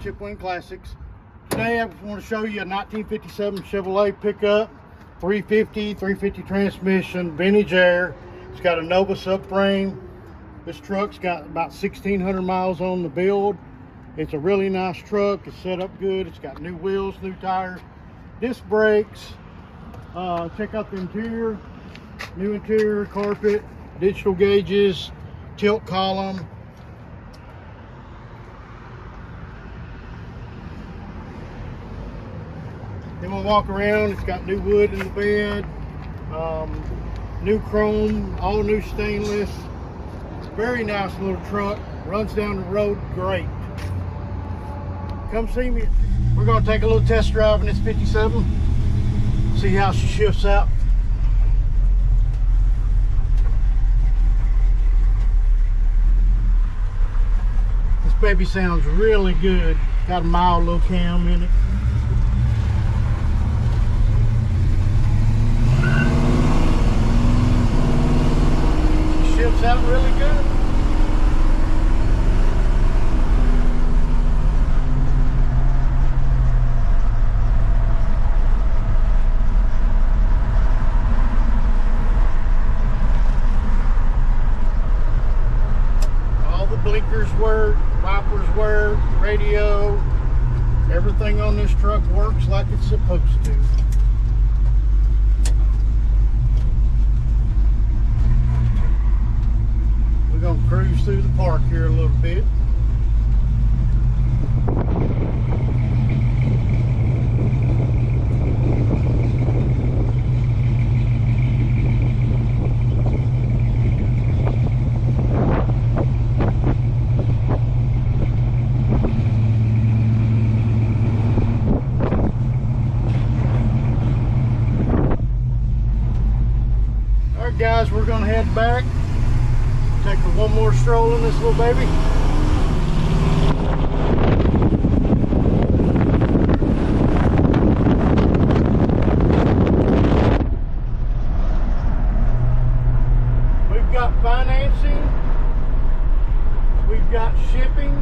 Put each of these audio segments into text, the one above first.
Chip Wynn Classics. Today I want to show you a 1957 Chevrolet pickup, 350 transmission, vintage air. It's got a Nova subframe. This truck's got about 1,600 miles on the build. It's a really nice truck. It's set up good. It's got new wheels, new tires, disc brakes. Check out the interior. New interior, carpet, digital gauges, tilt column. Then we'll walk around. It's got new wood in the bed, new chrome, all new stainless. Very nice little truck. Runs down the road great. Come see me. We're going to take a little test drive in this 57. See how she shifts out. This baby sounds really good. Got a mild little cam in it. She shifts out really good. Blinkers work, wipers work, radio, everything on this truck works like it's supposed to. We're going to cruise through the park here a little bit. Guys, we're gonna head back, take one more stroll in this little baby. We've got financing, we've got shipping.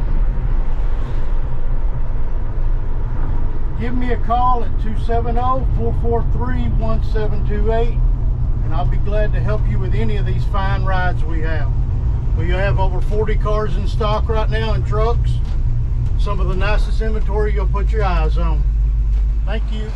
Give me a call at 270-443-1728. and I'll be glad to help you with any of these fine rides we have. We have over 40 cars in stock right now and trucks. Some of the nicest inventory you'll put your eyes on. Thank you.